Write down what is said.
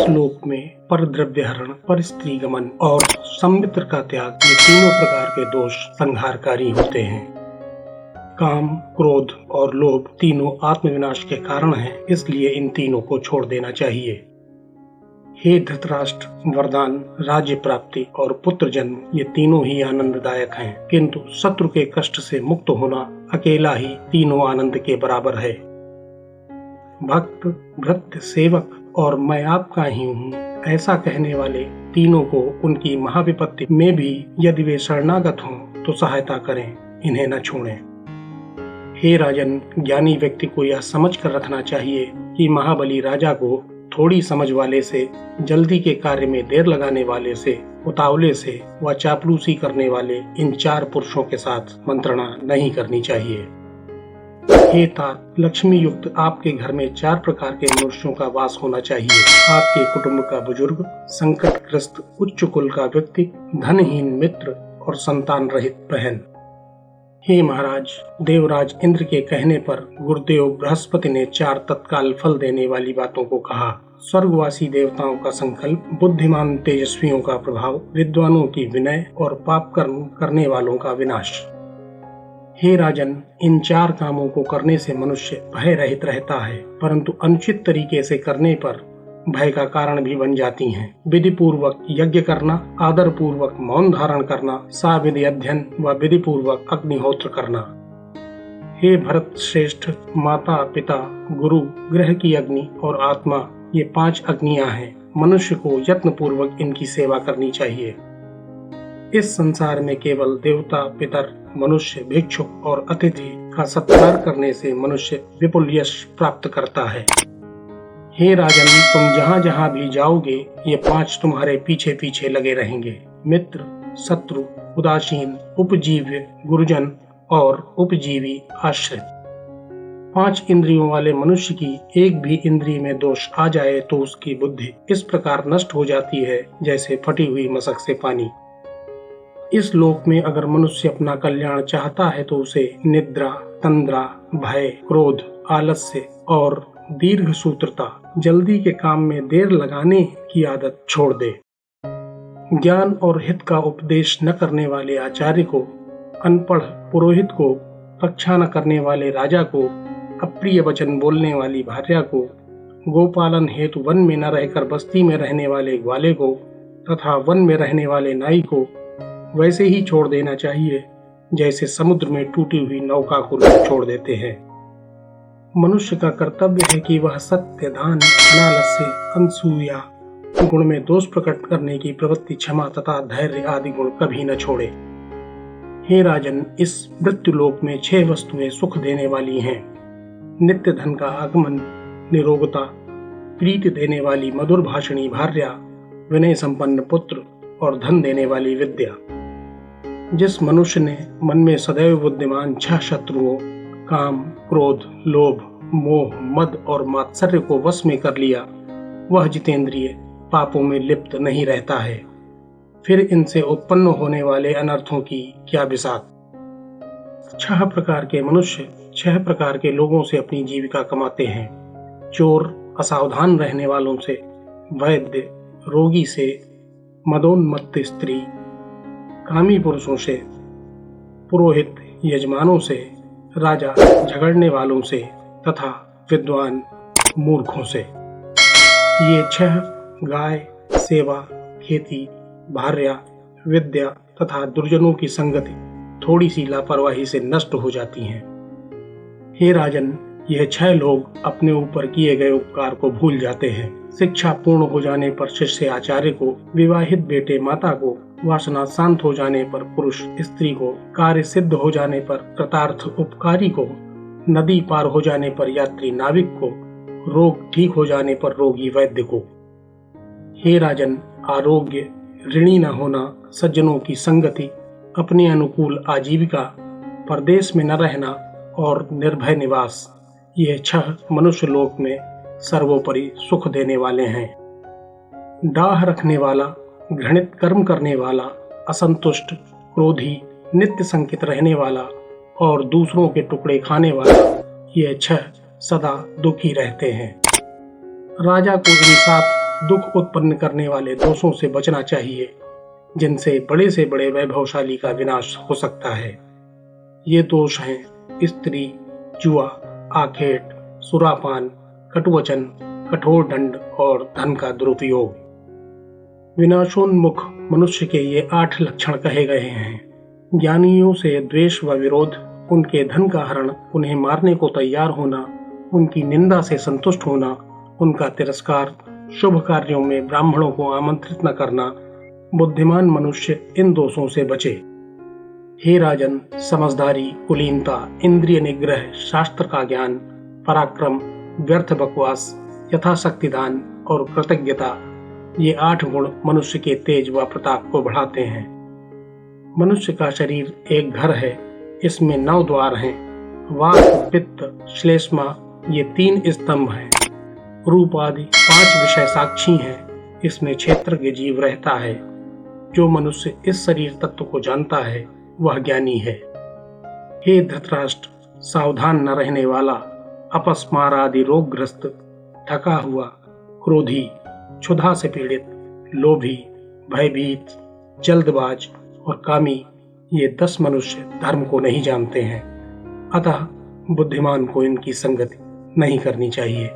लोक में पर द्रव्य हरण, पर स्त्री गमन और सम्मित्र का त्याग, ये तीनों प्रकार के दोष संहारकारी होते हैं। काम, क्रोध और लोभ तीनों आत्मविनाश के कारण हैं, इसलिए इन तीनों को छोड़ देना चाहिए। हे धृतराष्ट्र, वरदान, राज्य प्राप्ति और पुत्र जन्म ये तीनों ही आनंददायक हैं, किंतु शत्रु के कष्ट से मुक्त होना अकेला ही तीनों आनंद के बराबर है। भक्त, भृत्य, सेवक और मैं आपका ही हूँ, ऐसा कहने वाले तीनों को उनकी महाविपत्ति में भी यदि वे शरणागत हों तो सहायता करें, इन्हें न छोड़ें। हे राजन, ज्ञानी व्यक्ति को यह समझ कर रखना चाहिए कि महाबली राजा को थोड़ी समझ वाले से, जल्दी के कार्य में देर लगाने वाले से, उतावले से व चापलूसी करने वाले इन 4 पुरुषों के साथ मंत्रणा नहीं करनी चाहिए। हे तात, लक्ष्मी युक्त आपके घर में 4 प्रकार के मनुष्यों का वास होना चाहिए। आपके कुटुंब का बुजुर्ग, संकटग्रस्त उच्च कुल का व्यक्ति, धनहीन मित्र और संतान रहित बहन। हे महाराज, देवराज इंद्र के कहने पर गुरुदेव बृहस्पति ने 4 तत्काल फल देने वाली बातों को कहा। स्वर्गवासी देवताओं का संकल्प, बुद्धिमान तेजस्वियों का प्रभाव, विद्वानों की विनय और पाप कर्म करने वालों का विनाश। हे राजन, इन 4 कामों को करने से मनुष्य भय रहित रहता है, परंतु अनुचित तरीके से करने पर भय का कारण भी बन जाती हैं। विधि पूर्वक यज्ञ करना, आदर पूर्वक मौन धारण करना, साविधि अध्ययन व विधि पूर्वक अग्निहोत्र करना। हे भरत श्रेष्ठ, माता, पिता, गुरु, ग्रह की अग्नि और आत्मा, ये 5 अग्नियां हैं। मनुष्य को यत्न पूर्वक इनकी सेवा करनी चाहिए। इस संसार में केवल देवता, पितर, मनुष्य, भिक्षुक और अतिथि का सत्कार करने से मनुष्य विपुल यश प्राप्त करता है। हे राजन, तुम जहाँ जहाँ भी जाओगे ये 5 तुम्हारे पीछे पीछे लगे रहेंगे। मित्र, शत्रु, उदासीन, उपजीव्य, गुरुजन और उपजीवी आश्रित। 5 इंद्रियों वाले मनुष्य की एक भी इंद्रिय में दोष आ जाए तो उसकी बुद्धि इस प्रकार नष्ट हो जाती है जैसे फटी हुई मशक से पानी। इस लोक में अगर मनुष्य अपना कल्याण चाहता है तो उसे निद्रा, तंद्रा, भय, क्रोध, आलस्य और दीर्घ सूत्रता, जल्दी के काम में देर लगाने की आदत छोड़ दे। ज्ञान और हित का उपदेश न करने वाले आचार्य को, अनपढ़ पुरोहित को, रक्षा न करने वाले राजा को, अप्रिय वचन बोलने वाली भार्या को, गोपालन हेतु वन में न रहकर बस्ती में रहने वाले ग्वाले को तथा वन में रहने वाले नाई को वैसे ही छोड़ देना चाहिए जैसे समुद्र में टूटी हुई नौका को छोड़ देते हैं। मनुष्य का कर्तव्य है कि वह सत्य, दान, अनालस्य, अनसूया गुण में दोष प्रकट करने की प्रवृत्ति, क्षमा तथा धैर्य आदि गुण कभी न छोड़े। हे राजन, इस मृत्युलोक में 6 वस्तुएं सुख देने वाली हैं। नित्य धन का आगमन, निरोगता, प्रीति देने वाली मधुर भाषणी भार्या, विनय संपन्न पुत्र और धन देने वाली विद्या। जिस मनुष्य ने मन में सदैव बुद्धिमान 6 शत्रुओं काम, क्रोध, लोभ, मोह, मद और मात्सर्य को वश में कर लिया, वह जितेंद्रिय पापों में लिप्त नहीं रहता है। फिर इनसे उत्पन्न होने वाले अनर्थों की क्या बिसात। 6 प्रकार के मनुष्य 6 प्रकार के लोगों से अपनी जीविका कमाते हैं। चोर, असावधान रहने वालों से, वैद्य, रोगी से, मदोन्मत्त स्त्री, कामी पुरुषों से, पुरोहित, यजमानों से, राजा, झगड़ने वालों से तथा विद्वान मूर्खों से। ये 6 गाय, सेवा, खेती, भार्या, विद्या तथा दुर्जनों की संगति थोड़ी सी लापरवाही से नष्ट हो जाती हैं। हे राजन, यह 6 लोग अपने ऊपर किए गए उपकार को भूल जाते हैं। शिक्षा पूर्ण हो जाने पर शिष्य आचार्य को, विवाहित बेटे माता को, वासना शांत हो जाने पर पुरुष स्त्री को, कार्य सिद्ध हो जाने पर कृतार्थ उपकारी को, नदी पार हो जाने पर यात्री नाविक को, रोग ठीक हो जाने पर रोगी वैद्य को। हे राजन, आरोग्य, ऋणी न होना, सज्जनों की संगति, अपने अनुकूल आजीविका, परदेश में न रहना और निर्भय निवास, ये 6 मनुष्य लोक में सर्वोपरि सुख देने वाले हैं। डाह रखने वाला, घृणित कर्म करने वाला, असंतुष्ट, क्रोधी, नित्य संकित रहने वाला और दूसरों के टुकड़े खाने वाला, ये 6 सदा दुखी रहते हैं। राजा को इन 7 दुख उत्पन्न करने वाले दोषों से बचना चाहिए, जिनसे बड़े से बड़े वैभवशाली का विनाश हो सकता है। ये दोष हैं स्त्री, जुआ, आखेट, सुरापान, कटुवचन, कठोर दंड और धन का दुरुपयोग। विनाशोन्मुख मनुष्य के ये 8 लक्षण कहे गए हैं। ज्ञानियों से द्वेष व विरोध, उनके धन का हरण, उन्हें मारने को तैयार होना, उनकी निंदा से संतुष्ट होना, उनका तिरस्कार, शुभ कार्यों में ब्राह्मणों को आमंत्रित न करना। बुद्धिमान मनुष्य इन दोषों से बचे। हे राजन, समझदारी, कुलीनता, इंद्रिय निग्रह, शास्त्र का ज्ञान, पराक्रम, व्यर्थ बकवास, यथाशक्ति दान और कृतज्ञता, ये 8 गुण मनुष्य के तेज व प्रताप को बढ़ाते हैं। मनुष्य का शरीर एक घर है, इसमें 9 द्वार हैं। वात, पित्त, श्लेष्मा, ये 3 स्तंभ हैं। रूप आदि 5 विषय साक्षी हैं। इसमें क्षेत्रज्ञ जीव रहता है। जो मनुष्य इस शरीर तत्व को जानता है वह ज्ञानी है। हे धृतराष्ट्र, सावधान न रहने वाला, अपस्मार आदि रोगग्रस्त, थका हुआ, क्रोधी, क्षुधा से पीड़ित, लोभी, भयभीत, जल्दबाज और कामी, ये 10 मनुष्य धर्म को नहीं जानते हैं। अतः बुद्धिमान को इनकी संगति नहीं करनी चाहिए।